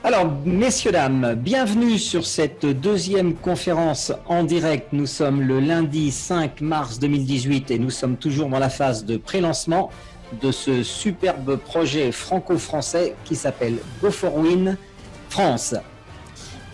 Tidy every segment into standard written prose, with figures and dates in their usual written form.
Alors, messieurs, dames, bienvenue sur cette deuxième conférence en direct. Nous sommes le lundi 5 mars 2018 et nous sommes toujours dans la phase de pré-lancement de ce superbe projet franco-français qui s'appelle Go4Win France.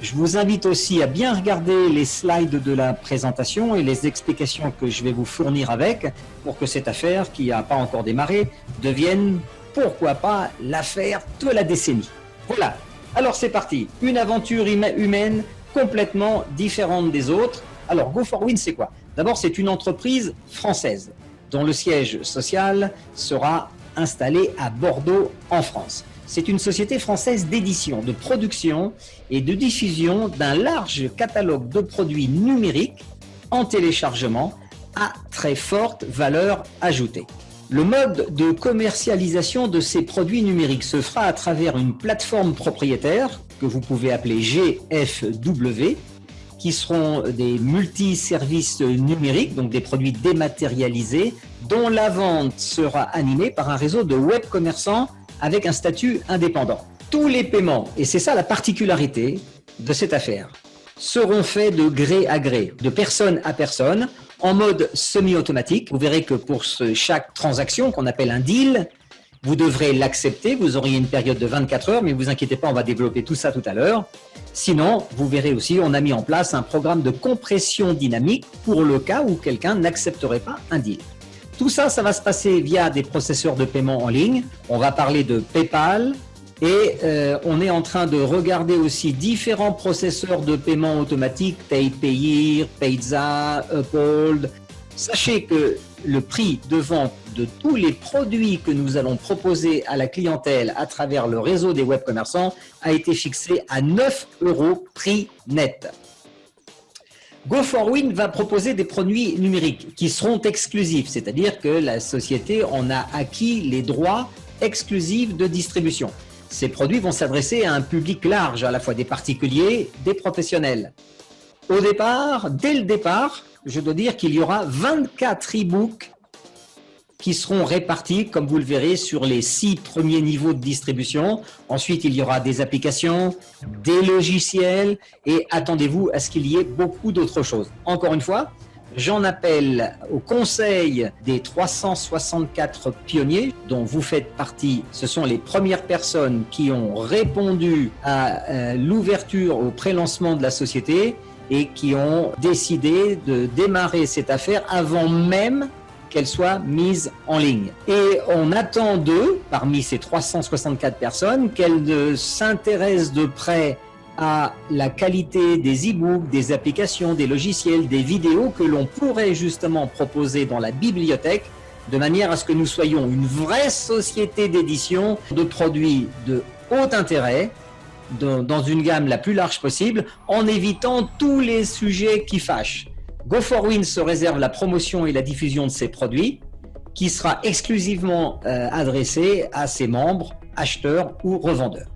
Je vous invite aussi à bien regarder les slides de la présentation et les explications que je vais vous fournir avec pour que cette affaire, qui n'a pas encore démarré, devienne, pourquoi pas, l'affaire de la décennie. Voilà. Alors c'est parti, une aventure humaine complètement différente des autres. Alors Go4Win, c'est quoi? D'abord, c'est une entreprise française dont le siège social sera installé à Bordeaux en France. C'est une société française d'édition, de production et de diffusion d'un large catalogue de produits numériques en téléchargement à très forte valeur ajoutée. Le mode de commercialisation de ces produits numériques se fera à travers une plateforme propriétaire que vous pouvez appeler GFW, qui seront des multi-services numériques, donc des produits dématérialisés, dont la vente sera animée par un réseau de web commerçants avec un statut indépendant. Tous les paiements, et c'est ça la particularité de cette affaire, seront faits de gré à gré, de personne à personne, en mode semi-automatique. Vous verrez que pour chaque transaction qu'on appelle un deal, vous devrez l'accepter. Vous auriez une période de 24 heures, mais ne vous inquiétez pas, on va développer tout ça tout à l'heure. Sinon, vous verrez aussi, on a mis en place un programme de compression dynamique pour le cas où quelqu'un n'accepterait pas un deal. Tout ça, ça va se passer via des processeurs de paiement en ligne. On va parler de PayPal. Et on est en train de regarder aussi différents processeurs de paiement automatique, PayPayer, Payza, Uphold. Sachez que le prix de vente de tous les produits que nous allons proposer à la clientèle à travers le réseau des web commerçants a été fixé à 9 € prix net. Go4Win va proposer des produits numériques qui seront exclusifs, c'est-à-dire que la société en a acquis les droits exclusifs de distribution. Ces produits vont s'adresser à un public large, à la fois des particuliers, des professionnels. Au départ, dès le départ, je dois dire qu'il y aura 24 e-books qui seront répartis, comme vous le verrez, sur les 6 premiers niveaux de distribution. Ensuite, il y aura des applications, des logiciels et attendez-vous à ce qu'il y ait beaucoup d'autres choses. Encore une fois, j'en appelle au conseil des 364 pionniers dont vous faites partie. Ce sont les premières personnes qui ont répondu à l'ouverture au pré-lancement de la société et qui ont décidé de démarrer cette affaire avant même qu'elle soit mise en ligne. Et on attend d'eux, parmi ces 364 personnes, qu'elles s'intéressent de près à la qualité des e-books, des applications, des logiciels, des vidéos que l'on pourrait justement proposer dans la bibliothèque, de manière à ce que nous soyons une vraie société d'édition de produits de haut intérêt, dans une gamme la plus large possible, en évitant tous les sujets qui fâchent. Go4Win se réserve la promotion et la diffusion de ces produits, qui sera exclusivement adressée à ses membres, acheteurs ou revendeurs.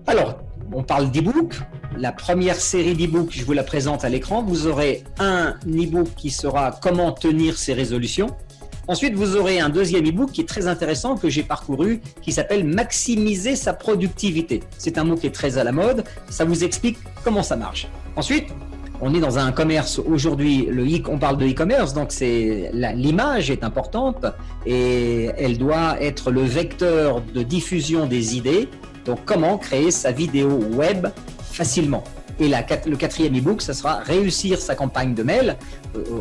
Alors, on parle d'e-book. La première série d'e-book, je vous la présente à l'écran. Vous aurez un e-book qui sera comment tenir ses résolutions. Ensuite, vous aurez un deuxième e-book qui est très intéressant, que j'ai parcouru, qui s'appelle maximiser sa productivité. C'est un mot qui est très à la mode. Ça vous explique comment ça marche. Ensuite, on est dans un commerce aujourd'hui, on parle de e-commerce, donc l'image est importante et elle doit être le vecteur de diffusion des idées. Donc, comment créer sa vidéo web facilement. Et le quatrième e-book, ça sera réussir sa campagne de mail.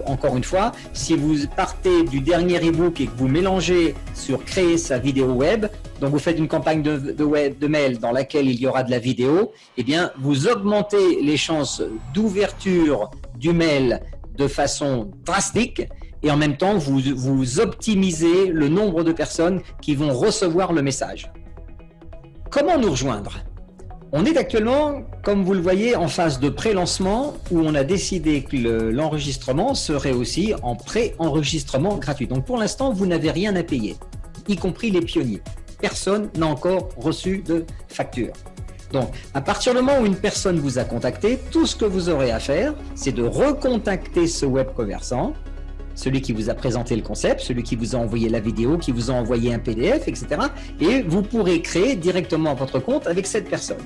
Encore une fois, si vous partez du dernier e-book et que vous mélangez sur créer sa vidéo web, donc vous faites une campagne de mail dans laquelle il y aura de la vidéo, eh bien, vous augmentez les chances d'ouverture du mail de façon drastique et en même temps, vous optimisez le nombre de personnes qui vont recevoir le message. Comment nous rejoindre? On est actuellement, comme vous le voyez, en phase de pré-lancement où on a décidé que l'enregistrement serait aussi en pré-enregistrement gratuit. Donc pour l'instant, vous n'avez rien à payer, y compris les pionniers. Personne n'a encore reçu de facture. Donc, à partir du moment où une personne vous a contacté, tout ce que vous aurez à faire, c'est de recontacter ce web commerçant celui qui vous a présenté le concept, celui qui vous a envoyé la vidéo, qui vous a envoyé un PDF, etc. Et vous pourrez créer directement votre compte avec cette personne.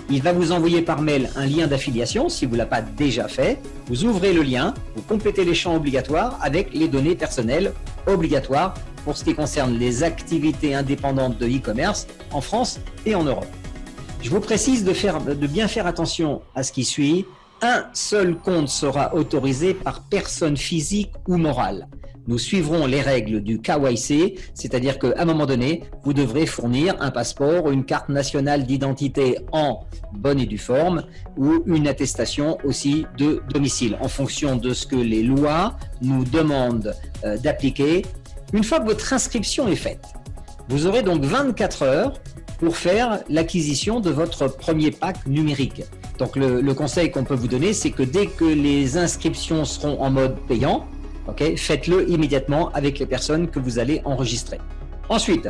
Il va vous envoyer par mail un lien d'affiliation si vous ne l'avez pas déjà fait. Vous ouvrez le lien, vous complétez les champs obligatoires avec les données personnelles obligatoires pour ce qui concerne les activités indépendantes de e-commerce en France et en Europe. Je vous précise de bien faire attention à ce qui suit. Un seul compte sera autorisé par personne physique ou morale. Nous suivrons les règles du KYC, c'est-à-dire qu'à un moment donné, vous devrez fournir un passeport ou une carte nationale d'identité en bonne et due forme ou une attestation aussi de domicile en fonction de ce que les lois nous demandent d'appliquer. Une fois que votre inscription est faite, vous aurez donc 24 heures pour faire l'acquisition de votre premier pack numérique. Donc le conseil qu'on peut vous donner, c'est que dès que les inscriptions seront en mode payant, faites-le immédiatement avec les personnes que vous allez enregistrer. Ensuite,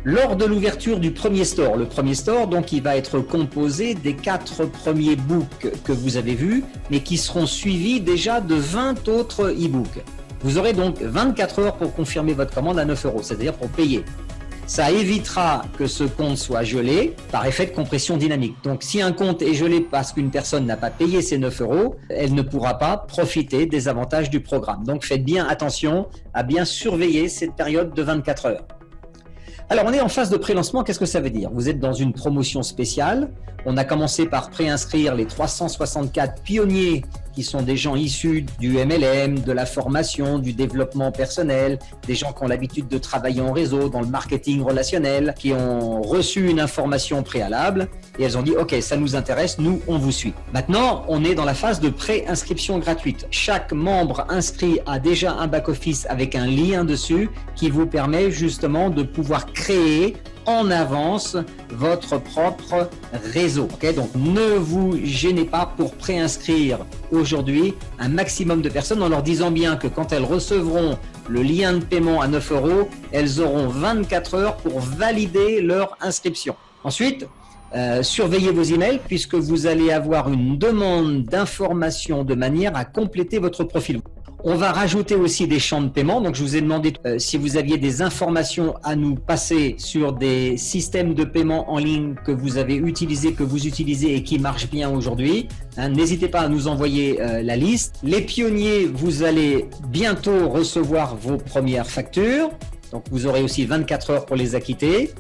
lors de l'ouverture du premier store, le premier store, donc, il va être composé des 4 premiers books que vous avez vus, mais qui seront suivis déjà de 20 autres e-books. Vous aurez donc 24 heures pour confirmer votre commande à 9 €, c'est-à-dire pour payer. Ça évitera que ce compte soit gelé par effet de compression dynamique. Donc, si un compte est gelé parce qu'une personne n'a pas payé ses 9 €, elle ne pourra pas profiter des avantages du programme. Donc, faites bien attention à bien surveiller cette période de 24 heures. Alors, on est en phase de pré-lancement. Qu'est-ce que ça veut dire? Vous êtes dans une promotion spéciale. On a commencé par préinscrire les 364 pionniers qui sont des gens issus du MLM, de la formation, du développement personnel, des gens qui ont l'habitude de travailler en réseau, dans le marketing relationnel, qui ont reçu une information préalable et elles ont dit « Ok, ça nous intéresse, nous, on vous suit ». Maintenant, on est dans la phase de pré-inscription gratuite. Chaque membre inscrit a déjà un back-office avec un lien dessus qui vous permet justement de pouvoir créer en avance votre propre réseau. Donc, ne vous gênez pas pour préinscrire aujourd'hui un maximum de personnes en leur disant bien que quand elles recevront le lien de paiement à 9 €, elles auront 24 heures pour valider leur inscription. Ensuite, surveillez vos emails puisque vous allez avoir une demande d'information de manière à compléter votre profil. On va rajouter aussi des champs de paiement. Donc, je vous ai demandé si vous aviez des informations à nous passer sur des systèmes de paiement en ligne que vous avez utilisés, que vous utilisez et qui marchent bien aujourd'hui. N'hésitez pas à nous envoyer la liste. Les pionniers, vous allez bientôt recevoir vos premières factures. Donc, vous aurez aussi 24 heures pour les acquitter.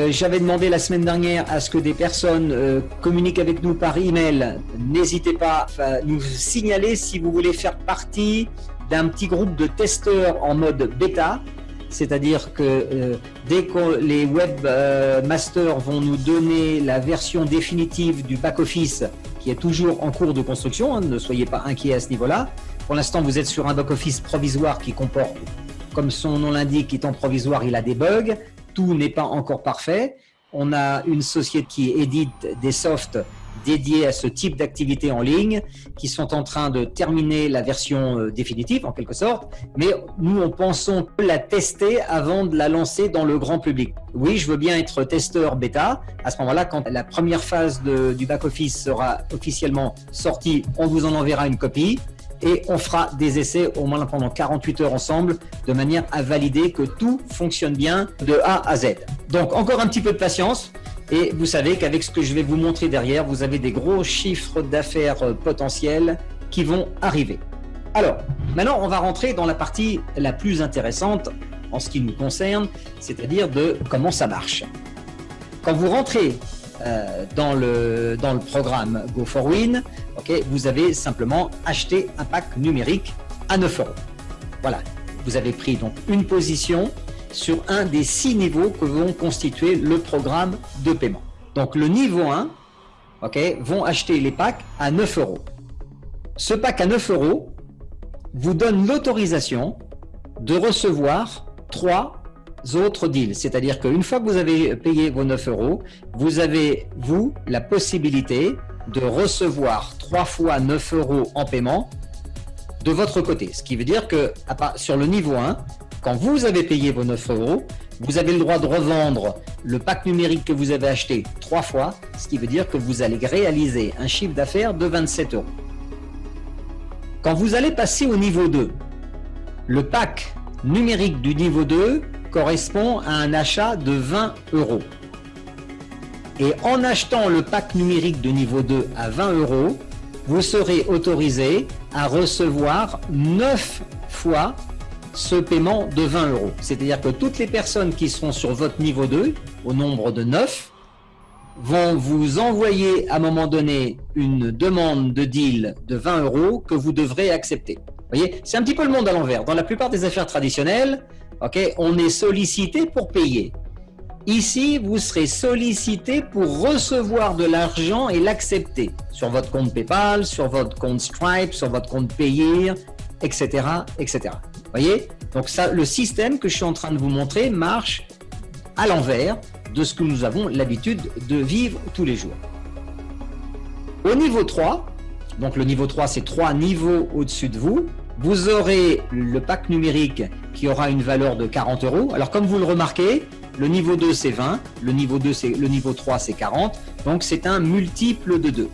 J'avais demandé la semaine dernière à ce que des personnes communiquent avec nous par email. N'hésitez pas à nous signaler si vous voulez faire partie d'un petit groupe de testeurs en mode bêta. C'est-à-dire que dès que les webmasters vont nous donner la version définitive du back-office qui est toujours en cours de construction, ne soyez pas inquiets à ce niveau-là. Pour l'instant, vous êtes sur un back-office provisoire qui comporte, comme son nom l'indique, étant provisoire, il a des bugs. Tout n'est pas encore parfait. On a une société qui édite des softs dédiés à ce type d'activité en ligne qui sont en train de terminer la version définitive en quelque sorte, mais nous on pensons la tester avant de la lancer dans le grand public. Oui, je veux bien être testeur bêta. À ce moment-là, quand la première phase du back-office sera officiellement sortie, on vous en enverra une copie. Et on fera des essais au moins pendant 48 heures ensemble de manière à valider que tout fonctionne bien de A à Z. Donc encore un petit peu de patience et vous savez qu'avec ce que je vais vous montrer derrière, vous avez des gros chiffres d'affaires potentiels qui vont arriver. Alors, maintenant on va rentrer dans la partie la plus intéressante en ce qui nous concerne, c'est-à-dire de comment ça marche. Quand vous rentrez dans le programme Go4Win, vous avez simplement acheté un pack numérique à 9 €. Voilà, vous avez pris donc une position sur un des 6 niveaux que vont constituer le programme de paiement. Donc le niveau 1, vont acheter les packs à 9 €. Ce pack à 9 € vous donne l'autorisation de recevoir 3 autres deals, c'est-à-dire qu'une fois que vous avez payé vos 9 €, vous avez, la possibilité de recevoir 3 fois 9 € en paiement de votre côté. Ce qui veut dire que sur le niveau 1, quand vous avez payé vos 9 €, vous avez le droit de revendre le pack numérique que vous avez acheté 3 fois, ce qui veut dire que vous allez réaliser un chiffre d'affaires de 27 €. Quand vous allez passer au niveau 2, Le pack numérique du niveau 2 correspond à un achat de 20 €. Et en achetant le pack numérique de niveau 2 à 20 €, vous serez autorisé à recevoir 9 fois ce paiement de 20 €. C'est-à-dire que toutes les personnes qui seront sur votre niveau 2, au nombre de 9, vont vous envoyer à un moment donné une demande de deal de 20 € que vous devrez accepter. Vous voyez, c'est un petit peu le monde à l'envers. Dans la plupart des affaires traditionnelles, on est sollicité pour payer. Ici, vous serez sollicité pour recevoir de l'argent et l'accepter sur votre compte PayPal, sur votre compte Stripe, sur votre compte Payeer, etc., etc. Vous voyez? Donc ça, le système que je suis en train de vous montrer marche à l'envers de ce que nous avons l'habitude de vivre tous les jours. Au niveau 3, donc le niveau 3, c'est 3 niveaux au-dessus de vous, vous aurez le pack numérique qui aura une valeur de 40 €. Alors comme vous le remarquez, le niveau 2 c'est 20, le niveau 3 c'est 40, donc c'est un multiple de 2.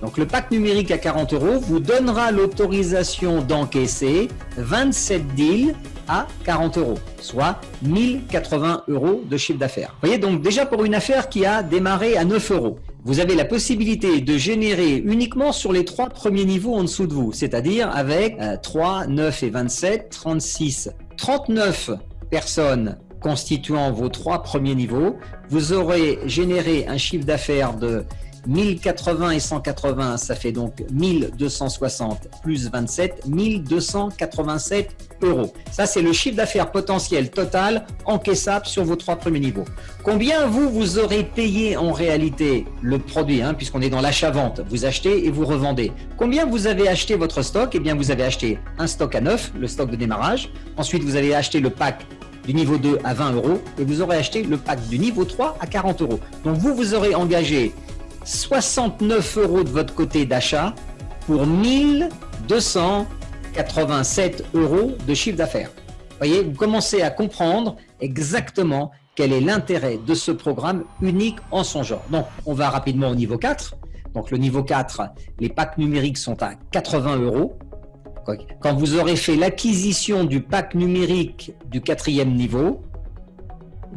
Donc le pack numérique à 40 € vous donnera l'autorisation d'encaisser 27 deals à 40 €, soit 1080 € de chiffre d'affaires. Vous voyez, donc déjà pour une affaire qui a démarré à 9 €, vous avez la possibilité de générer uniquement sur les 3 premiers niveaux en dessous de vous, c'est-à-dire avec 3, 9 et 27, 36, 39 personnes constituant vos 3 premiers niveaux, vous aurez généré un chiffre d'affaires de 1080 et 180, ça fait donc 1260 plus 27, 1287 €. Ça, c'est le chiffre d'affaires potentiel total encaissable sur vos 3 premiers niveaux. Combien vous aurez payé en réalité le produit, puisqu'on est dans l'achat-vente, vous achetez et vous revendez. Combien vous avez acheté votre stock? Eh bien, vous avez acheté un stock à 9, le stock de démarrage. Ensuite, vous avez acheté le pack du niveau 2 à 20 € et vous aurez acheté le pack du niveau 3 à 40 €. Donc, vous aurez engagé 69 € de votre côté d'achat pour 1287 € de chiffre d'affaires. Vous voyez, vous commencez à comprendre exactement quel est l'intérêt de ce programme unique en son genre. Donc, on va rapidement au niveau 4. Donc, le niveau 4, les packs numériques sont à 80 €. Quand vous aurez fait l'acquisition du pack numérique du 4e niveau,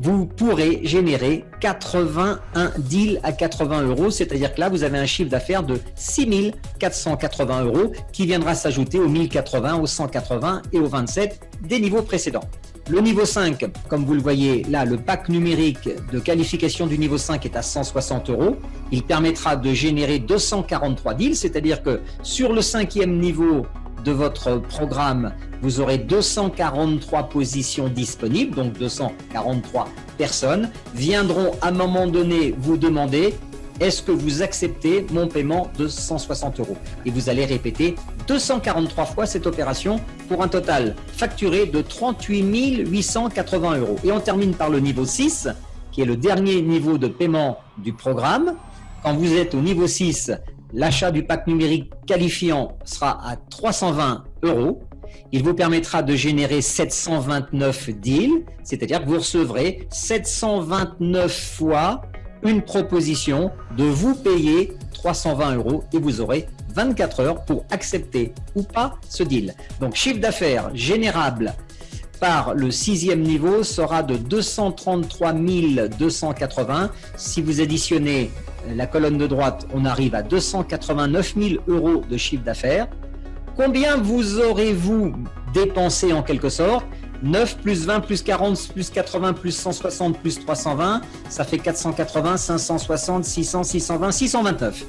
vous pourrez générer 81 deals à 80 €, c'est-à-dire que là, vous avez un chiffre d'affaires de 6 480 € qui viendra s'ajouter aux 1080, aux 180 et aux 27 des niveaux précédents. Le niveau 5, comme vous le voyez là, le pack numérique de qualification du niveau 5 est à 160 €. Il permettra de générer 243 deals, c'est-à-dire que sur le 5e niveau de votre programme, vous aurez 243 positions disponibles, donc 243 personnes viendront à un moment donné vous demander est-ce que vous acceptez mon paiement de 160 €? Et vous allez répéter 243 fois cette opération pour un total facturé de 38 880 €. Et on termine par le niveau 6, qui est le dernier niveau de paiement du programme. Quand vous êtes au niveau 6, l'achat du pack numérique qualifiant sera à 320 €. Il vous permettra de générer 729 deals, c'est-à-dire que vous recevrez 729 fois une proposition de vous payer 320 € et vous aurez 24 heures pour accepter ou pas ce deal. Donc, chiffre d'affaires générable par le 6e niveau sera de 233 280. Si vous additionnez la colonne de droite, on arrive à 289 000 € de chiffre d'affaires. Combien vous aurez-vous dépensé en quelque sorte? 9 plus 20 plus 40 plus 80 plus 160 plus 320, ça fait 480, 560, 600, 620, 629.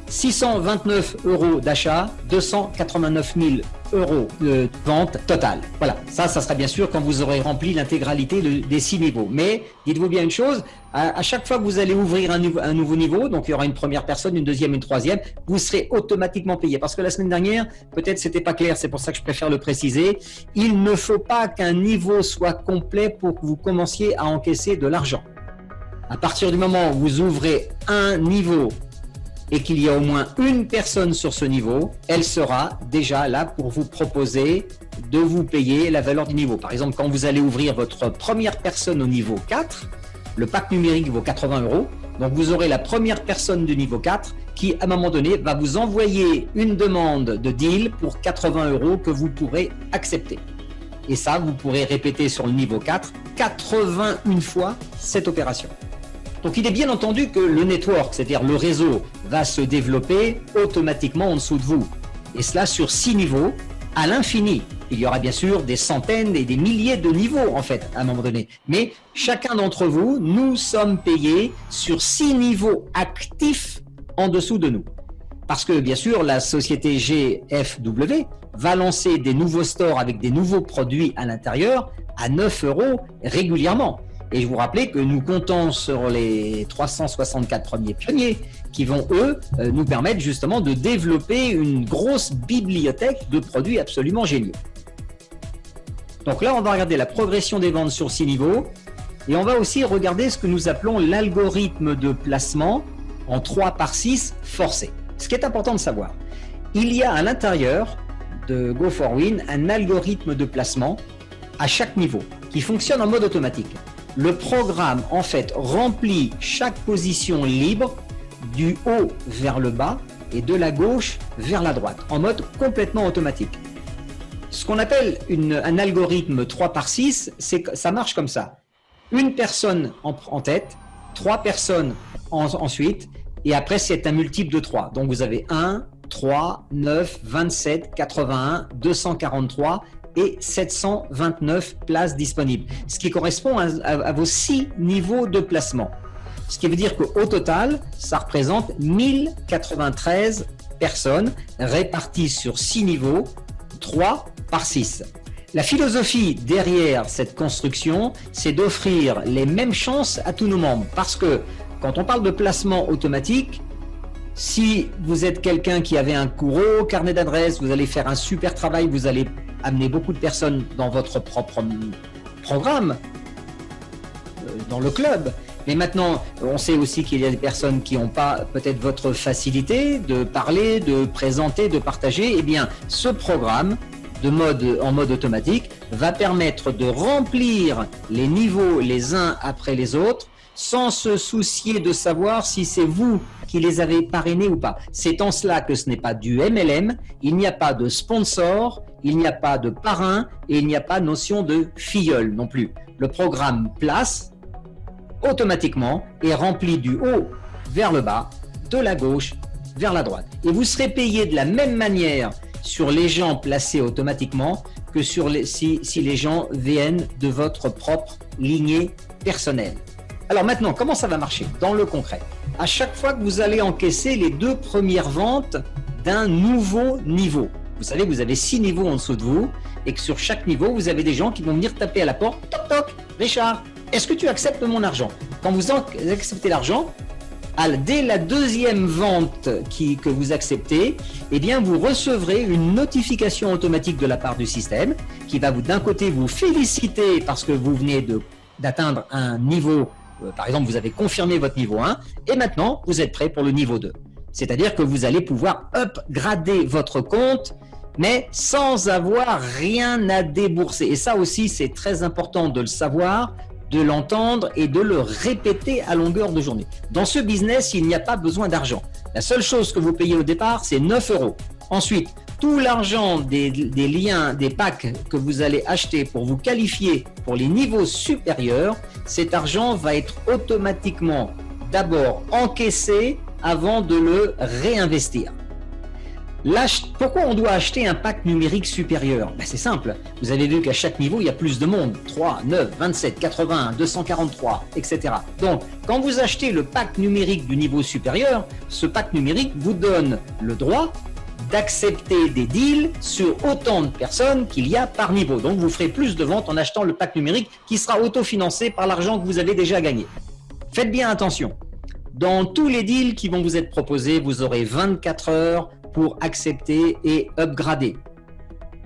629 € d'achat, 289 000 € de vente totale. Voilà, ça sera bien sûr quand vous aurez rempli l'intégralité des 6 niveaux. Mais dites-vous bien une chose, à chaque fois que vous allez ouvrir un nouveau niveau, donc il y aura une première personne, une deuxième, une troisième, vous serez automatiquement payé. Parce que la semaine dernière, peut-être c'était pas clair, c'est pour ça que je préfère le préciser. Il ne faut pas qu'un niveau soit complet pour que vous commenciez à encaisser de l'argent. À partir du moment où vous ouvrez un niveau et qu'il y a au moins une personne sur ce niveau, elle sera déjà là pour vous proposer de vous payer la valeur du niveau. Par exemple, quand vous allez ouvrir votre première personne au niveau 4, le pack numérique vaut 80 €. Donc, vous aurez la première personne du niveau 4 qui, à un moment donné, va vous envoyer une demande de deal pour 80 € que vous pourrez accepter. Et ça, vous pourrez répéter sur le niveau 4 81 fois cette opération. Donc il est bien entendu que le network, c'est-à-dire le réseau, va se développer automatiquement en dessous de vous. Et cela sur 6 niveaux à l'infini. Il y aura bien sûr des centaines et des milliers de niveaux en fait à un moment donné. Mais chacun d'entre vous, nous sommes payés sur 6 niveaux actifs en dessous de nous. Parce que bien sûr, la société GFW va lancer des nouveaux stores avec des nouveaux produits à l'intérieur à 9 € régulièrement. Et je vous rappelle que nous comptons sur les 364 premiers pionniers qui vont, eux, nous permettre justement de développer une grosse bibliothèque de produits absolument géniaux. Donc là, on va regarder la progression des ventes sur 6 niveaux et on va aussi regarder ce que nous appelons l'algorithme de placement en 3 par 6 forcé. Ce qui est important de savoir, il y a à l'intérieur de Go4Win un algorithme de placement à chaque niveau qui fonctionne en mode automatique. Le programme, en fait, remplit chaque position libre du haut vers le bas et de la gauche vers la droite, en mode complètement automatique. Ce qu'on appelle un algorithme 3 par 6, ça marche comme ça. Une personne en tête, 3 personnes ensuite, et après c'est un multiple de 3. Donc vous avez 1, 3, 9, 27, 81, 243 et 729 places disponibles, ce qui correspond à vos 6 niveaux de placement. Ce qui veut dire qu'au total, ça représente 1093 personnes réparties sur 6 niveaux, 3 par 6. La philosophie derrière cette construction, c'est d'offrir les mêmes chances à tous nos membres. Parce que quand on parle de placement automatique, si vous êtes quelqu'un qui avait un gros carnet d'adresses, vous allez faire un super travail, vous allez amener beaucoup de personnes dans votre propre programme, dans le club. Mais maintenant, on sait aussi qu'il y a des personnes qui n'ont pas peut-être votre facilité de parler, de présenter, de partager. Eh bien, ce programme en mode automatique va permettre de remplir les niveaux les uns après les autres sans se soucier de savoir si c'est vous qui les avez parrainés ou pas. C'est en cela que ce n'est pas du MLM, il n'y a pas de sponsor, il n'y a pas de parrain et il n'y a pas notion de filleul non plus. Le programme place automatiquement et rempli du haut vers le bas, de la gauche vers la droite. Et vous serez payé de la même manière sur les gens placés automatiquement que si les gens viennent de votre propre lignée personnelle. Alors maintenant, comment ça va marcher dans le concret? À chaque fois que vous allez encaisser les 2 premières ventes d'un nouveau niveau, vous savez, vous avez 6 niveaux en dessous de vous et que sur chaque niveau, vous avez des gens qui vont venir taper à la porte. Toc toc, Richard, est-ce que tu acceptes mon argent? Quand vous acceptez l'argent, dès la 2e vente que vous acceptez, eh bien vous recevrez une notification automatique de la part du système qui va d'un côté vous féliciter parce que vous venez d'atteindre un niveau. Par exemple, vous avez confirmé votre niveau 1 et maintenant, vous êtes prêt pour le niveau 2. C'est-à-dire que vous allez pouvoir upgrader votre compte, mais sans avoir rien à débourser. Et ça aussi, c'est très important de le savoir, de l'entendre et de le répéter à longueur de journée. Dans ce business, il n'y a pas besoin d'argent. La seule chose que vous payez au départ, c'est 9 €. Ensuite, tout l'argent des liens, des packs que vous allez acheter pour vous qualifier pour les niveaux supérieurs, cet argent va être automatiquement d'abord encaissé avant de le réinvestir. Pourquoi on doit acheter un pack numérique supérieur? C'est simple, vous avez vu qu'à chaque niveau, il y a plus de monde, 3, 9, 27, 81, 243, etc. Donc, quand vous achetez le pack numérique du niveau supérieur, ce pack numérique vous donne le droit d'accepter des deals sur autant de personnes qu'il y a par niveau. Donc, vous ferez plus de ventes en achetant le pack numérique qui sera autofinancé par l'argent que vous avez déjà gagné. Faites bien attention. Dans tous les deals qui vont vous être proposés, vous aurez 24 heures pour accepter et upgrader.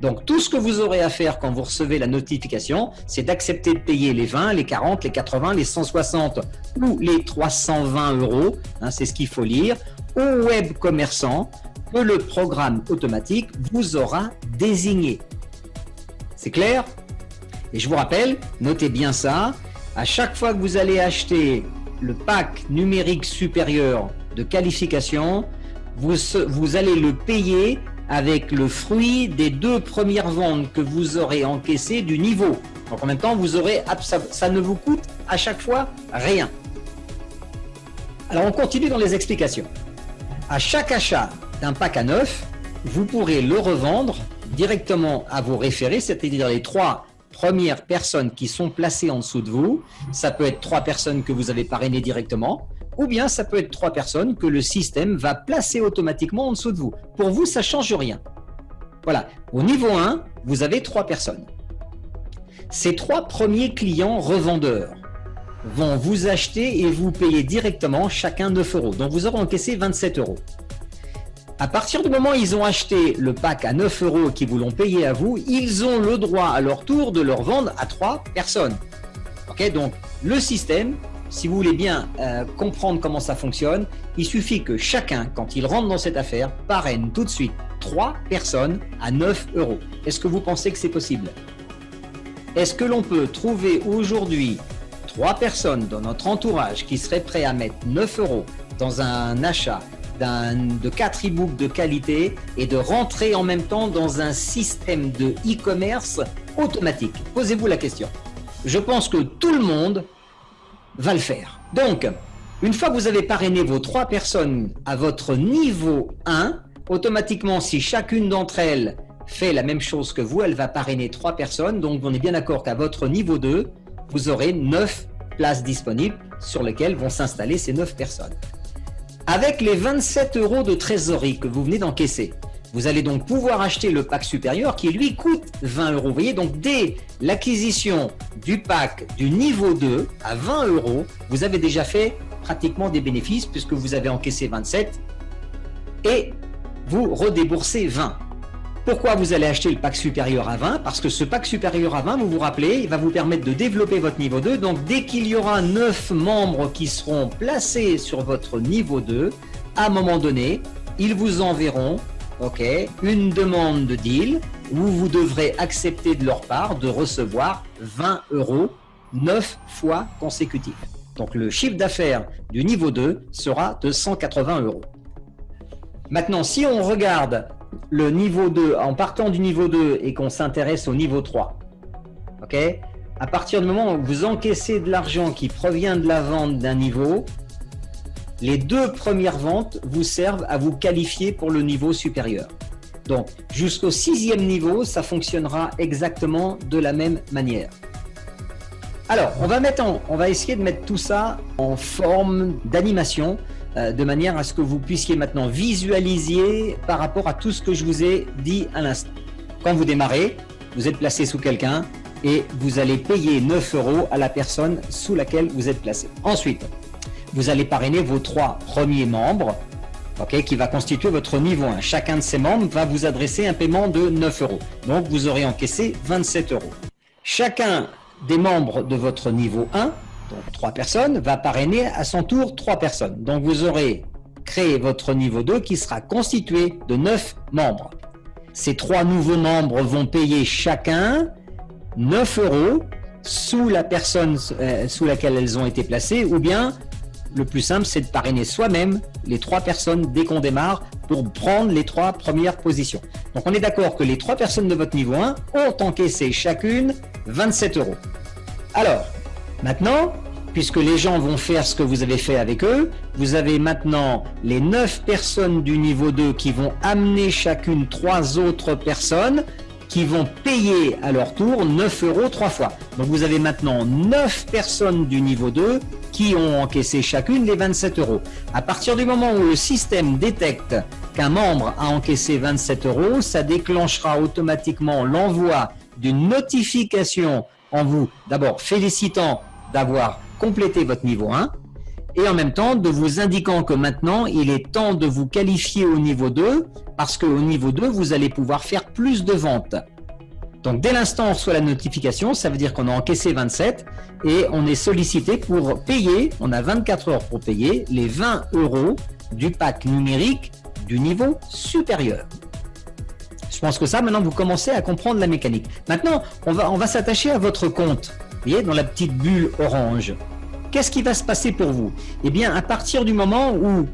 Donc, tout ce que vous aurez à faire quand vous recevez la notification, c'est d'accepter de payer les 20, les 40, les 80, les 160 ou les 320 €, c'est ce qu'il faut lire, au web commerçant que le programme automatique vous aura désigné. C'est clair? Et je vous rappelle, notez bien ça, à chaque fois que vous allez acheter le pack numérique supérieur de qualification, vous allez le payer avec le fruit des 2 premières ventes que vous aurez encaissées du niveau. Donc en même temps, vous aurez, ça ne vous coûte à chaque fois rien. Alors on continue dans les explications. À chaque achat d'un pack à 9, vous pourrez le revendre directement à vos référés, c'est-à-dire les 3 premières personnes qui sont placées en dessous de vous. Ça peut être 3 personnes que vous avez parrainées directement, ou bien ça peut être 3 personnes que le système va placer automatiquement en dessous de vous. Pour vous, ça ne change rien. Voilà, au niveau 1, vous avez 3 personnes. Ces 3 premiers clients revendeurs vont vous acheter et vous payer directement chacun 9 €. Donc vous aurez encaissé 27 €. À partir du moment où ils ont acheté le pack à 9 € et qu'ils vous l'ont payé à vous, ils ont le droit à leur tour de le revendre à 3 personnes. Ok, donc le système, si vous voulez bien comprendre comment ça fonctionne, il suffit que chacun, quand il rentre dans cette affaire, parraine tout de suite 3 personnes à 9 €. Est-ce que vous pensez que c'est possible? Est-ce que l'on peut trouver aujourd'hui 3 personnes dans notre entourage qui seraient prêts à mettre 9 € dans un achat de 4 e-books de qualité et de rentrer en même temps dans un système de e-commerce automatique? Posez-vous la question. Je pense que tout le monde va le faire. Donc, une fois que vous avez parrainé vos 3 personnes à votre niveau 1, automatiquement, si chacune d'entre elles fait la même chose que vous, elle va parrainer 3 personnes. Donc, on est bien d'accord qu'à votre niveau 2, vous aurez 9 places disponibles sur lesquelles vont s'installer ces 9 personnes. Avec les 27 € de trésorerie que vous venez d'encaisser, vous allez donc pouvoir acheter le pack supérieur qui lui coûte 20 €. Vous voyez, donc dès l'acquisition du pack du niveau 2 à 20 €, vous avez déjà fait pratiquement des bénéfices puisque vous avez encaissé 27 et vous redéboursez 20. Pourquoi vous allez acheter le pack supérieur à 20? Parce que ce pack supérieur à 20, vous vous rappelez, il va vous permettre de développer votre niveau 2. Donc dès qu'il y aura 9 membres qui seront placés sur votre niveau 2, à un moment donné, ils vous enverront une demande de deal où vous devrez accepter de leur part de recevoir 20 € 9 fois consécutifs. Donc le chiffre d'affaires du niveau 2 sera de 180 €. Maintenant, si on regarde le niveau 2, en partant du niveau 2 et qu'on s'intéresse au niveau 3, à partir du moment où vous encaissez de l'argent qui provient de la vente d'un niveau, les 2 premières ventes vous servent à vous qualifier pour le niveau supérieur. Donc, jusqu'au 6e niveau, ça fonctionnera exactement de la même manière. Alors, on va essayer de mettre tout ça en forme d'animation, de manière à ce que vous puissiez maintenant visualiser par rapport à tout ce que je vous ai dit à l'instant. Quand vous démarrez, vous êtes placé sous quelqu'un et vous allez payer 9 € à la personne sous laquelle vous êtes placé. Ensuite, vous allez parrainer vos 3 premiers membres, qui va constituer votre niveau 1. Chacun de ces membres va vous adresser un paiement de 9 €. Donc, vous aurez encaissé 27 €. Chacun des membres de votre niveau 1, donc 3 personnes, va parrainer à son tour 3 personnes. Donc vous aurez créé votre niveau 2 qui sera constitué de 9 membres. Ces 3 nouveaux membres vont payer chacun 9 € sous la personne sous laquelle elles ont été placées, ou bien le plus simple, c'est de parrainer soi-même les 3 personnes dès qu'on démarre pour prendre les 3 premières positions. Donc on est d'accord que les 3 personnes de votre niveau 1 ont encaissé chacune 27 €. Alors, maintenant, puisque les gens vont faire ce que vous avez fait avec eux, vous avez maintenant les 9 personnes du niveau 2 qui vont amener chacune 3 autres personnes qui vont payer à leur tour 9 € 3 fois. Donc vous avez maintenant 9 personnes du niveau 2 qui ont encaissé chacune les 27 €. À partir du moment où le système détecte qu'un membre a encaissé 27 €, ça déclenchera automatiquement l'envoi d'une notification en vous, d'abord félicitant d'avoir complété votre niveau 1 et en même temps de vous indiquant que maintenant il est temps de vous qualifier au niveau 2 parce qu'au niveau 2 vous allez pouvoir faire plus de ventes. Donc dès l'instant où on reçoit la notification, ça veut dire qu'on a encaissé 27 et on est sollicité pour payer, on a 24 heures pour payer les 20 € du pack numérique du niveau supérieur. Je pense que ça, maintenant, vous commencez à comprendre la mécanique. Maintenant, on va s'attacher à votre compte. Vous voyez, dans la petite bulle orange. Qu'est-ce qui va se passer pour vous? Eh bien, à partir du moment où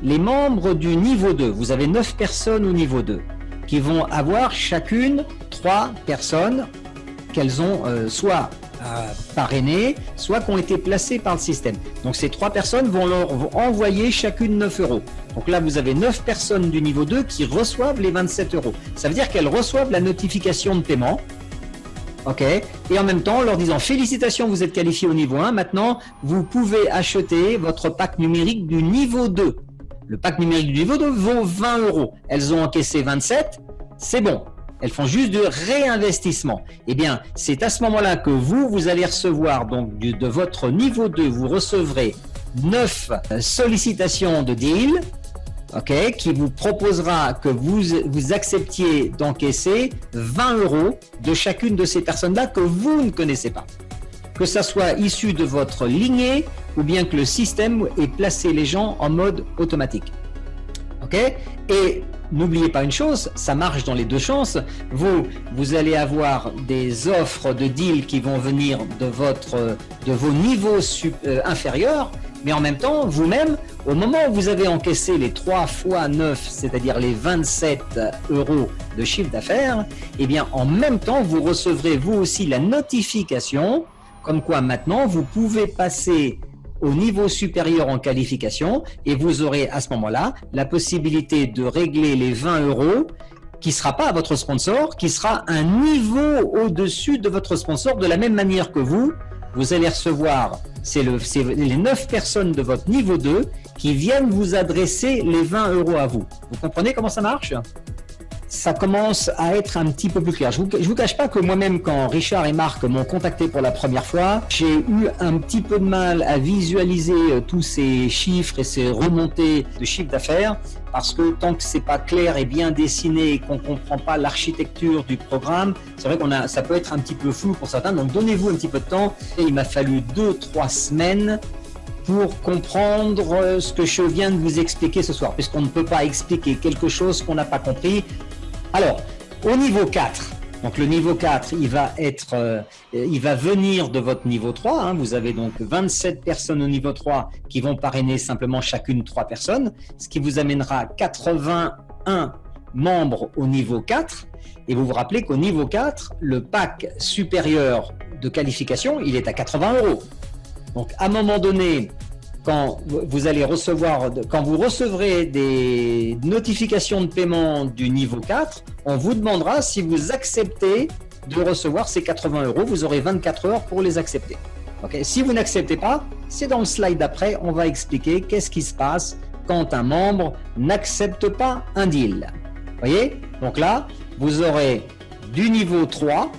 les membres du niveau 2, vous avez 9 personnes au niveau 2, qui vont avoir chacune 3 personnes qu'elles ont soit parrainées, soit qui ont été placées par le système. Donc ces 3 personnes vont leur envoyer chacune 9 euros. Donc là, vous avez 9 personnes du niveau 2 qui reçoivent les 27 euros. Ça veut dire qu'elles reçoivent la notification de paiement. OK. Et en même temps, en leur disant félicitations, vous êtes qualifié au niveau 1. Maintenant, vous pouvez acheter votre pack numérique du niveau 2. Le pack numérique du niveau 2 vaut 20 euros. Elles ont encaissé 27. C'est bon. Elles font juste du réinvestissement. Eh bien, c'est à ce moment-là que vous allez recevoir, donc de votre niveau 2, vous recevrez 9 sollicitations de deal, okay, qui vous proposera que vous acceptiez d'encaisser 20 euros de chacune de ces personnes-là que vous ne connaissez pas. Que ça soit issu de votre lignée ou bien que le système ait placé les gens en mode automatique. Okay. Et n'oubliez pas une chose, ça marche dans les deux sens. Vous allez avoir des offres de deal qui vont venir de vos niveaux inférieurs, mais en même temps, vous-même, au moment où vous avez encaissé les 3 fois 9, c'est-à-dire les 27 euros de chiffre d'affaires, eh bien, en même temps, vous recevrez vous aussi la notification comme quoi maintenant, vous pouvez passer au niveau supérieur en qualification et vous aurez à ce moment-là la possibilité de régler les 20 euros qui ne sera pas à votre sponsor, qui sera un niveau au-dessus de votre sponsor de la même manière que vous allez recevoir, c'est les 9 personnes de votre niveau 2 qui viennent vous adresser les 20 euros à vous. Vous comprenez comment ça marche ? Ça commence à être un petit peu plus clair. Je vous cache pas que moi-même, quand Richard et Marc m'ont contacté pour la première fois, j'ai eu un petit peu de mal à visualiser tous ces chiffres et ces remontées de chiffre d'affaires, parce que tant que c'est pas clair et bien dessiné et qu'on comprend pas l'architecture du programme, c'est vrai ça peut être un petit peu flou pour certains. Donc donnez-vous un petit peu de temps. Et il m'a fallu 2-3 semaines pour comprendre ce que je viens de vous expliquer ce soir, puisqu'on ne peut pas expliquer quelque chose qu'on n'a pas compris. Alors, au niveau 4, donc le niveau 4, il va venir de votre niveau 3. Hein. Vous avez donc 27 personnes au niveau 3 qui vont parrainer simplement chacune 3 personnes, ce qui vous amènera 81 membres au niveau 4. Et vous vous rappelez qu'au niveau 4, le pack supérieur de qualification, il est à 80 euros. Donc, à un moment donné, quand vous recevrez des notifications de paiement du niveau 4, on vous demandera si vous acceptez de recevoir ces 80 euros. Vous aurez 24 heures pour les accepter. Okay. Si vous n'acceptez pas, c'est dans le slide d'après, on va expliquer qu'est-ce qui se passe quand un membre n'accepte pas un deal. Voyez ? Donc là, vous aurez du niveau 3,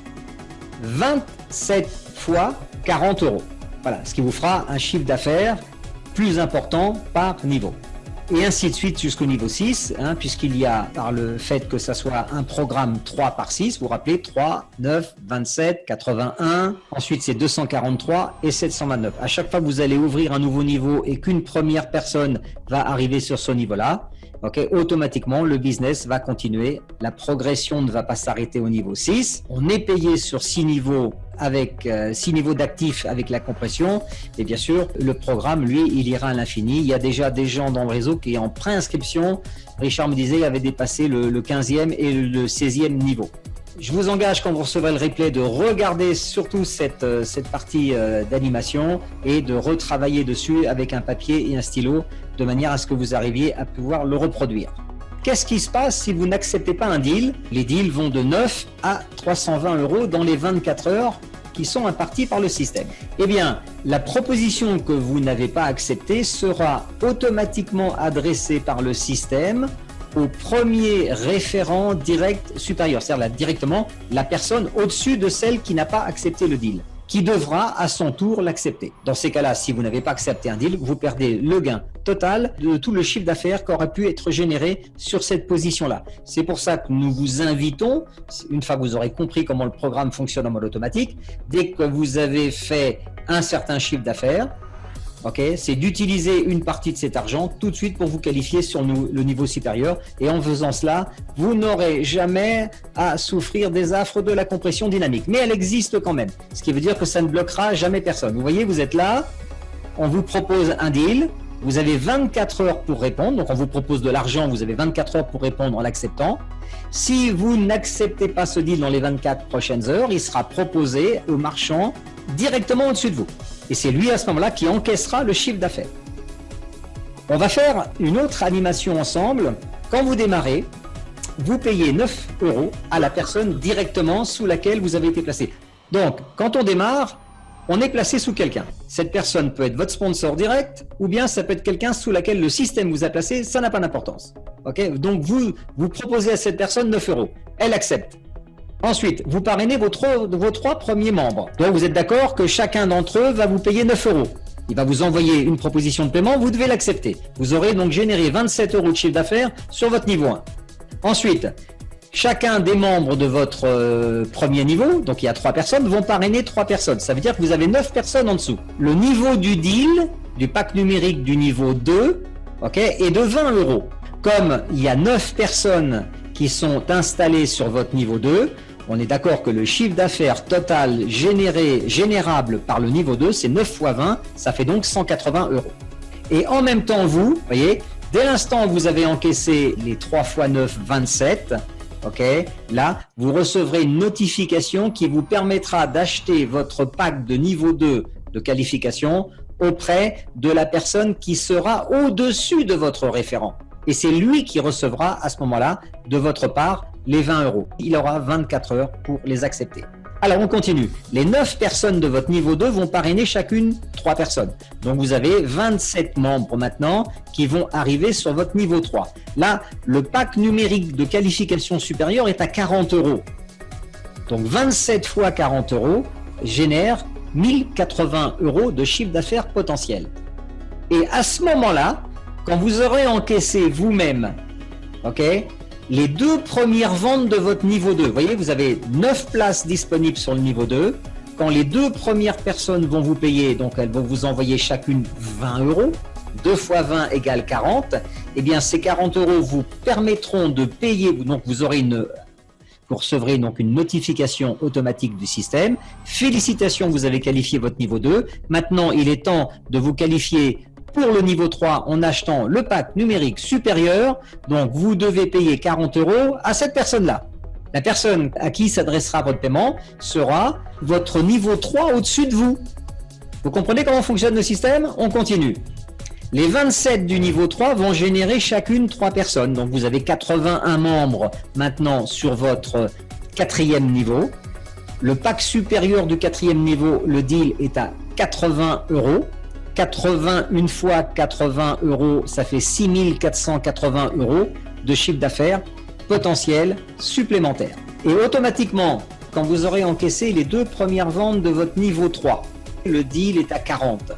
27 fois 40 euros. Voilà, ce qui vous fera un chiffre d'affaires plus important par niveau. Et ainsi de suite jusqu'au niveau 6, hein, puisqu'il y a, par le fait que ça soit un programme 3 par 6, vous vous rappelez, 3, 9, 27, 81, ensuite c'est 243 et 729. À chaque fois que vous allez ouvrir un nouveau niveau et qu'une première personne va arriver sur ce niveau-là, okay, automatiquement, le business va continuer. La progression ne va pas s'arrêter au niveau 6. On est payé sur 6 niveaux avec 6 niveaux d'actifs avec la compression. Et bien sûr, le programme, lui, il ira à l'infini. Il y a déjà des gens dans le réseau qui, en préinscription, Richard me disait, avaient dépassé le 15e et le 16e niveau. Je vous engage, quand vous recevrez le replay, de regarder surtout cette partie d'animation et de retravailler dessus avec un papier et un stylo de manière à ce que vous arriviez à pouvoir le reproduire. Qu'est-ce qui se passe si vous n'acceptez pas un deal ? Les deals vont de 9 à 320 euros dans les 24 heures qui sont imparties par le système. Eh bien, la proposition que vous n'avez pas acceptée sera automatiquement adressée par le système au premier référent direct supérieur, c'est-à-dire directement la personne au-dessus de celle qui n'a pas accepté le deal, qui devra à son tour l'accepter. Dans ces cas-là, si vous n'avez pas accepté un deal, vous perdez le gain total de tout le chiffre d'affaires qui aurait pu être généré sur cette position-là. C'est pour ça que nous vous invitons, une fois que vous aurez compris comment le programme fonctionne en mode automatique, dès que vous avez fait un certain chiffre d'affaires, okay, c'est d'utiliser une partie de cet argent tout de suite pour vous qualifier sur le niveau supérieur. Et en faisant cela, vous n'aurez jamais à souffrir des affres de la compression dynamique. Mais elle existe quand même, ce qui veut dire que ça ne bloquera jamais personne. Vous voyez, vous êtes là, on vous propose un deal, vous avez 24 heures pour répondre. Donc, on vous propose de l'argent, vous avez 24 heures pour répondre en l'acceptant. Si vous n'acceptez pas ce deal dans les 24 prochaines heures, il sera proposé au marchand directement au-dessus de vous. Et c'est lui, à ce moment-là, qui encaissera le chiffre d'affaires. On va faire une autre animation ensemble. Quand vous démarrez, vous payez 9 € à la personne directement sous laquelle vous avez été placé. Donc, quand on démarre, on est placé sous quelqu'un. Cette personne peut être votre sponsor direct ou bien ça peut être quelqu'un sous laquelle le système vous a placé, ça n'a pas d'importance. Okay? Donc, vous proposez à cette personne 9 €. Elle accepte. Ensuite, vous parrainez vos trois premiers membres. Donc, vous êtes d'accord que chacun d'entre eux va vous payer 9 €. Il va vous envoyer une proposition de paiement, vous devez l'accepter. Vous aurez donc généré 27 € de chiffre d'affaires sur votre niveau 1. Ensuite, chacun des membres de votre premier niveau, donc il y a 3 personnes, vont parrainer 3 personnes. Ça veut dire que vous avez 9 personnes en dessous. Le niveau du deal, du pack numérique du niveau 2, est de 20 €. Comme il y a 9 personnes qui sont installées sur votre niveau 2, on est d'accord que le chiffre d'affaires total générable par le niveau 2, c'est 9 fois 20, ça fait donc 180 €. Et en même temps, vous voyez, dès l'instant où vous avez encaissé les 3 fois 9, 27, là, vous recevrez une notification qui vous permettra d'acheter votre pack de niveau 2 de qualification auprès de la personne qui sera au-dessus de votre référent. Et c'est lui qui recevra à ce moment-là de votre part les 20 €. Il aura 24 heures pour les accepter. Alors on continue. Les 9 personnes de votre niveau 2 vont parrainer chacune 3 personnes. Donc vous avez 27 membres maintenant qui vont arriver sur votre niveau 3. Là, le pack numérique de qualification supérieure est à 40 €. Donc 27 fois 40 € génère 1080 € de chiffre d'affaires potentiel. Et à ce moment-là, quand vous aurez encaissé vous-même, les 2 premières ventes de votre niveau 2, vous voyez, vous avez 9 places disponibles sur le niveau 2. Quand les 2 premières personnes vont vous payer, donc elles vont vous envoyer chacune 20 €, 2 fois 20 égale 40, eh bien ces 40 € vous permettront de payer, donc vous recevrez donc une notification automatique du système. Félicitations, vous avez qualifié votre niveau 2. Maintenant, il est temps de vous qualifier pour le niveau 3 en achetant le pack numérique supérieur. Donc, vous devez payer 40 € à cette personne-là. La personne à qui s'adressera votre paiement sera votre niveau 3 au-dessus de vous. Vous comprenez comment fonctionne le système? On continue. Les 27 du niveau 3 vont générer chacune 3 personnes. Donc, vous avez 81 membres maintenant sur votre 4e niveau. Le pack supérieur du 4e niveau, le deal est à 80 €. 81 fois 80 €, ça fait 6480 € de chiffre d'affaires potentiel supplémentaire. Et automatiquement, quand vous aurez encaissé les 2 premières ventes de votre niveau 3, le deal est à 40.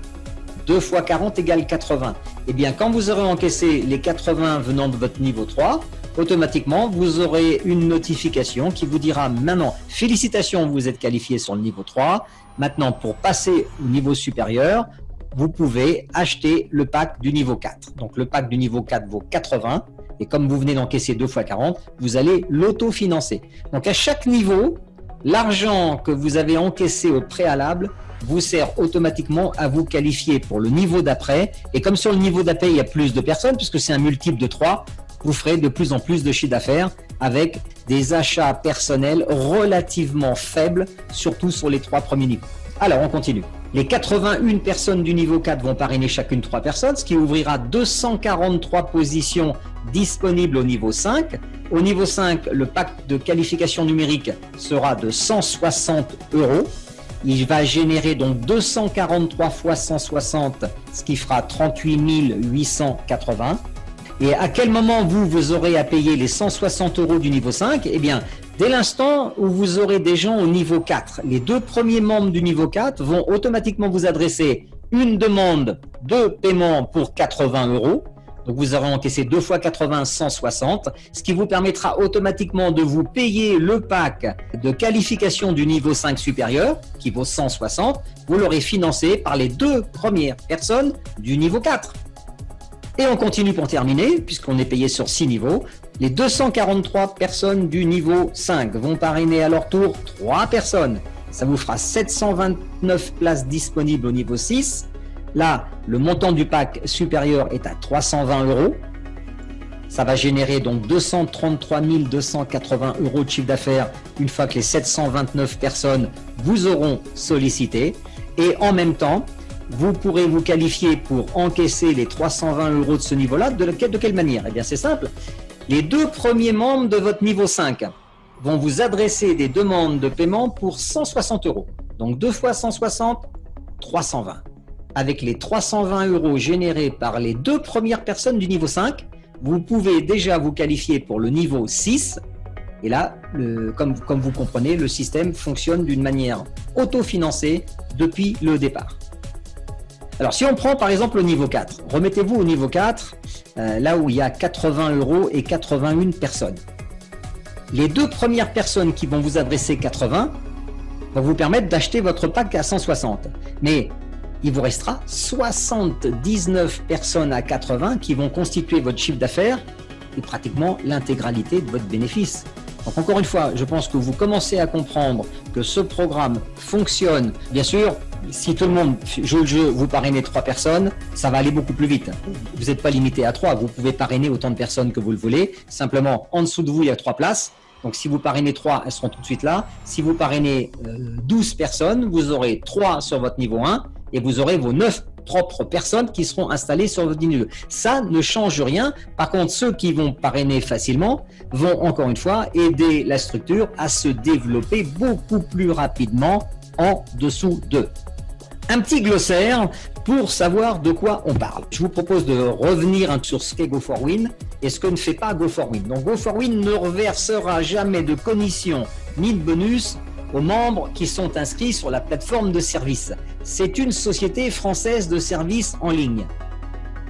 2 fois 40 égale 80. Eh bien, quand vous aurez encaissé les 80 venant de votre niveau 3, automatiquement, vous aurez une notification qui vous dira maintenant, félicitations, vous êtes qualifié sur le niveau 3. Maintenant, pour passer au niveau supérieur, vous pouvez acheter le pack du niveau 4. Donc, le pack du niveau 4 vaut 80. Et comme vous venez d'encaisser 2 fois 40, vous allez l'autofinancer. Donc, à chaque niveau, l'argent que vous avez encaissé au préalable vous sert automatiquement à vous qualifier pour le niveau d'après. Et comme sur le niveau d'après, il y a plus de personnes, puisque c'est un multiple de 3, vous ferez de plus en plus de chiffre d'affaires avec des achats personnels relativement faibles, surtout sur les 3 premiers niveaux. Alors, on continue. Les 81 personnes du niveau 4 vont parrainer chacune 3 personnes, ce qui ouvrira 243 positions disponibles au niveau 5. Au niveau 5, le pack de qualification numérique sera de 160 €. Il va générer donc 243 fois 160, ce qui fera 38 880. Et à quel moment vous aurez à payer les 160 € du niveau 5? Eh bien, dès l'instant où vous aurez des gens au niveau 4, les 2 premiers membres du niveau 4 vont automatiquement vous adresser une demande de paiement pour 80 €. Donc, vous aurez encaissé 2 fois 80, 160, ce qui vous permettra automatiquement de vous payer le pack de qualification du niveau 5 supérieur, qui vaut 160. Vous l'aurez financé par les 2 premières personnes du niveau 4. Et on continue pour terminer, puisqu'on est payé sur 6 niveaux. Les 243 personnes du niveau 5 vont parrainer à leur tour 3 personnes. Ça vous fera 729 places disponibles au niveau 6. Là, le montant du pack supérieur est à 320 euros. Ça va générer donc 233 280 euros de chiffre d'affaires une fois que les 729 personnes vous auront sollicité. Et en même temps, vous pourrez vous qualifier pour encaisser les 320 euros de ce niveau-là. De quelle manière? Eh bien, c'est simple. Les 2 premiers membres de votre niveau 5 vont vous adresser des demandes de paiement pour 160 euros. Donc 2 fois 160, 320. Avec les 320 euros générés par les 2 premières personnes du niveau 5, vous pouvez déjà vous qualifier pour le niveau 6. Et là, comme vous comprenez, le système fonctionne d'une manière autofinancée depuis le départ. Alors, si on prend par exemple le niveau 4, remettez-vous au niveau 4, là où il y a 80 euros et 81 personnes. Les 2 premières personnes qui vont vous adresser 80 vont vous permettre d'acheter votre pack à 160. Mais il vous restera 79 personnes à 80 qui vont constituer votre chiffre d'affaires et pratiquement l'intégralité de votre bénéfice. Donc encore une fois, je pense que vous commencez à comprendre que ce programme fonctionne. Bien sûr, si tout le monde joue le jeu, vous parrainez 3 personnes, ça va aller beaucoup plus vite. Vous n'êtes pas limité à 3, vous pouvez parrainer autant de personnes que vous le voulez. Simplement, en dessous de vous, il y a 3 places. Donc si vous parrainez 3, elles seront tout de suite là. Si vous parrainez 12 personnes, vous aurez 3 sur votre niveau 1 et vous aurez vos 9 propres personnes qui seront installées sur votre niveau 2. Ça ne change rien. Par contre, ceux qui vont parrainer facilement vont encore une fois aider la structure à se développer beaucoup plus rapidement en dessous d'eux. Un petit glossaire pour savoir de quoi on parle. Je vous propose de revenir sur ce qu'est Go4Win et ce que ne fait pas Go4Win. Donc Go4Win ne reversera jamais de commission ni de bonus aux membres qui sont inscrits sur la plateforme de service. C'est une société française de services en ligne.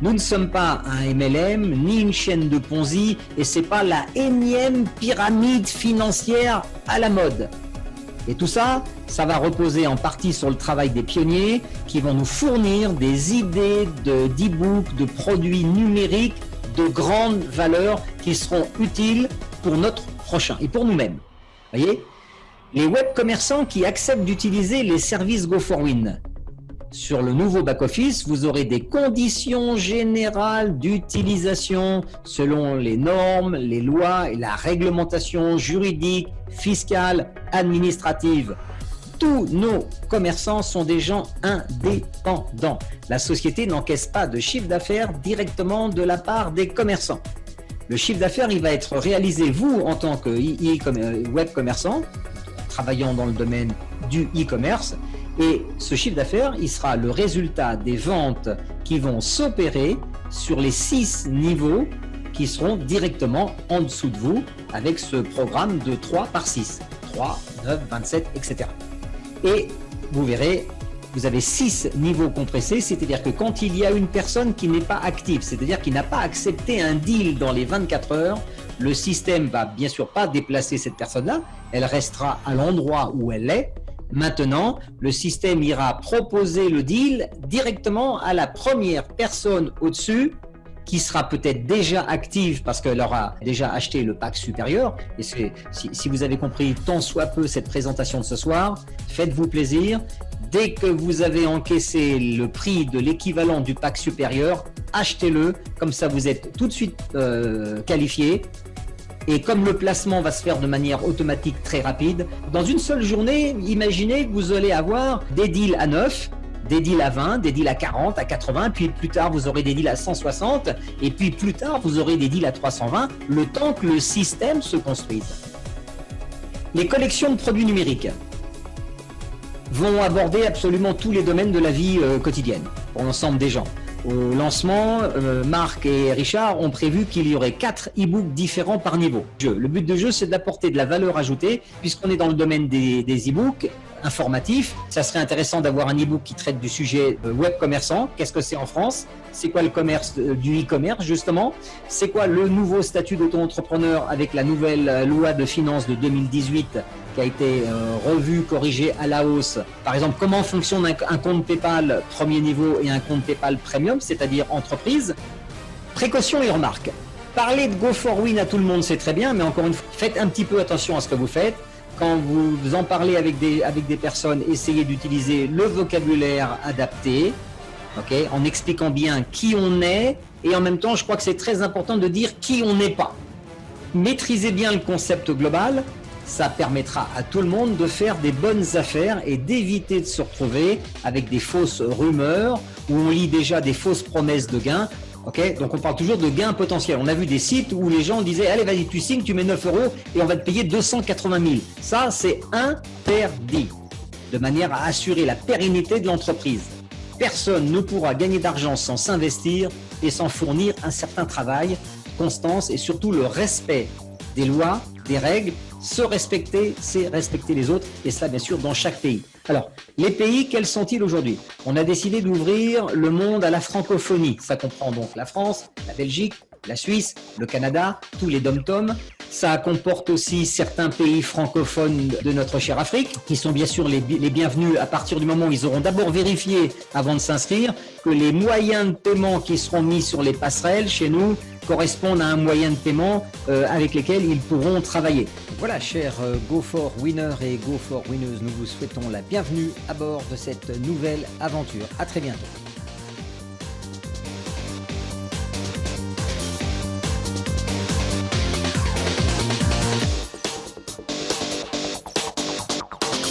Nous ne sommes pas un MLM ni une chaîne de Ponzi et c'est pas la énième pyramide financière à la mode. Et tout ça, ça va reposer en partie sur le travail des pionniers qui vont nous fournir des idées d'e-books, de produits numériques de grande valeur qui seront utiles pour notre prochain et pour nous-mêmes. Voyez ? Les web commerçants qui acceptent d'utiliser les services Go4Win. Sur le nouveau back-office, vous aurez des conditions générales d'utilisation selon les normes, les lois et la réglementation juridique, fiscale, administrative. Tous nos commerçants sont des gens indépendants. La société n'encaisse pas de chiffre d'affaires directement de la part des commerçants. Le chiffre d'affaires, il va être réalisé, vous, en tant que web commerçant, travaillant dans le domaine du e-commerce, et ce chiffre d'affaires, il sera le résultat des ventes qui vont s'opérer sur les 6 niveaux qui seront directement en dessous de vous avec ce programme de 3 par 6, 3, 9, 27, etc. Et vous verrez, vous avez 6 niveaux compressés, c'est-à-dire que quand il y a une personne qui n'est pas active, c'est-à-dire qui n'a pas accepté un deal dans les 24 heures, le système va bien sûr pas déplacer cette personne-là, elle restera à l'endroit où elle est. Maintenant, le système ira proposer le deal directement à la première personne au-dessus qui sera peut-être déjà active parce qu'elle aura déjà acheté le pack supérieur. Et si vous avez compris tant soit peu cette présentation de ce soir, faites-vous plaisir. Dès que vous avez encaissé le prix de l'équivalent du pack supérieur, achetez-le. Comme ça, vous êtes tout de suite qualifié. Et comme le placement va se faire de manière automatique très rapide, dans une seule journée, imaginez que vous allez avoir des deals à 9, des deals à 20, des deals à 40, à 80, puis plus tard vous aurez des deals à 160, et puis plus tard vous aurez des deals à 320, le temps que le système se construise. Les collections de produits numériques vont aborder absolument tous les domaines de la vie quotidienne, pour l'ensemble des gens. Au lancement, Marc et Richard ont prévu qu'il y aurait 4 e-books différents par niveau. Le but du jeu, c'est d'apporter de la valeur ajoutée, puisqu'on est dans le domaine des e-books informatifs. Ça serait intéressant d'avoir un e-book qui traite du sujet web commerçant. Qu'est-ce que c'est en France? C'est quoi le commerce du e-commerce, justement? C'est quoi le nouveau statut d'auto-entrepreneur avec la nouvelle loi de finances de 2018 qui a été revu, corrigé à la hausse. Par exemple, comment fonctionne un compte PayPal premier niveau et un compte PayPal Premium, c'est-à-dire entreprise. Précautions et remarques. Parler de Go4Win à tout le monde, c'est très bien, mais encore une fois, faites un petit peu attention à ce que vous faites. Quand vous en parlez avec des personnes, essayez d'utiliser le vocabulaire adapté. en expliquant bien qui on est, et en même temps, je crois que c'est très important de dire qui on n'est pas. Maîtriser bien le concept global, ça permettra à tout le monde de faire des bonnes affaires et d'éviter de se retrouver avec des fausses rumeurs où on lit déjà des fausses promesses de gains. Donc on parle toujours de gains potentiels. On a vu des sites où les gens disaient allez vas-y tu signes, tu mets 9 euros et on va te payer 280 000. Ça c'est interdit, de manière à assurer la pérennité de l'entreprise. Personne ne pourra gagner d'argent sans s'investir et sans fournir un certain travail, constance et surtout le respect des lois, des règles. Se respecter, c'est respecter les autres, et cela bien sûr dans chaque pays. Alors, les pays, quels sont-ils aujourd'hui? On a décidé d'ouvrir le monde à la francophonie. Ça comprend donc la France, la Belgique, la Suisse, le Canada, tous les dom-toms. Ça comporte aussi certains pays francophones de notre chère Afrique, qui sont bien sûr les bienvenus à partir du moment où ils auront d'abord vérifié, avant de s'inscrire, que les moyens de paiement qui seront mis sur les passerelles chez nous correspondent à un moyen de paiement avec lesquels ils pourront travailler. Voilà, chers Go4Winners et Go4Winneuses, nous vous souhaitons la bienvenue à bord de cette nouvelle aventure. À très bientôt.